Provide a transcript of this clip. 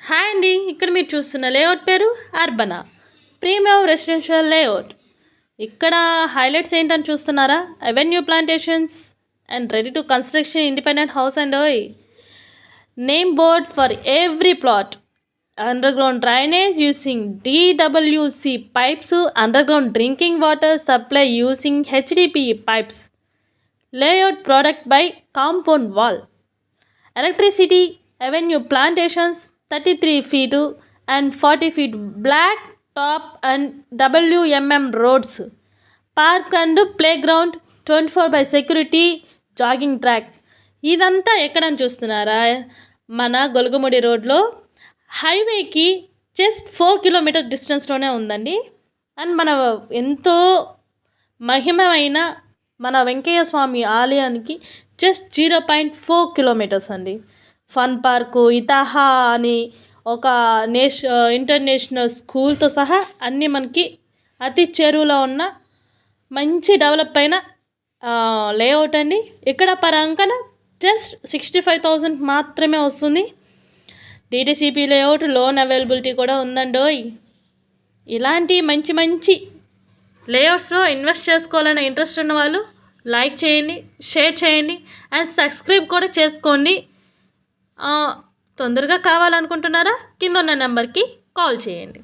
Hi అండి, ఇక్కడ మీరు చూస్తున్న లేఅవుట్ పేరు అర్బనా ప్రీమియం రెసిడెన్షియల్ లేఅవుట్. ఇక్కడ హైలైట్స్ ఏంటని చూస్తున్నారా? Avenue plantations and ready to construction independent house and ఓయ్. Name board for every plot. Underground drainage using DWC pipes, underground drinking water supply using HDPE pipes. Layout product by compound wall. Electricity, avenue plantations 33 feet and 40 feet black top and WMM roads. Park and playground 24 by security jogging track. ఇదంతా ఎక్కడని చూస్తున్నారా? మన గొలుగుముడి రోడ్లో హైవేకి just 4 kilometre డిస్టెన్స్లోనే ఉందండి. And మన ఎంతో మహిమమైన మన వెంకయ్య స్వామి ఆలయానికి జస్ట్ 0.4 కిలోమీటర్స్ అండి. ఫన్ పార్కు, ఇతాహా అని ఒక ఇంటర్నేషనల్ స్కూల్తో సహా అన్నీ మనకి అతి చేరువలో ఉన్న మంచి డెవలప్ అయిన లేఅవుట్ అండి. ఇక్కడ పరంకన జస్ట్ 65,000 మాత్రమే వస్తుంది. DTCP లేఅవుట్ లోన్ అవైలబిలిటీ కూడా ఉందండోయ్. ఇలాంటి మంచి మంచి లేఅవుట్స్లో ఇన్వెస్ట్ చేసుకోవాలనే ఇంట్రెస్ట్ ఉన్న వాళ్ళు లైక్ చేయండి, షేర్ చేయండి అండ్ సబ్స్క్రైబ్ కూడా చేసుకోండి. తొందరగా కావాలనుకుంటున్నారా? కింద ఉన్న నెంబర్కి కాల్ చేయండి.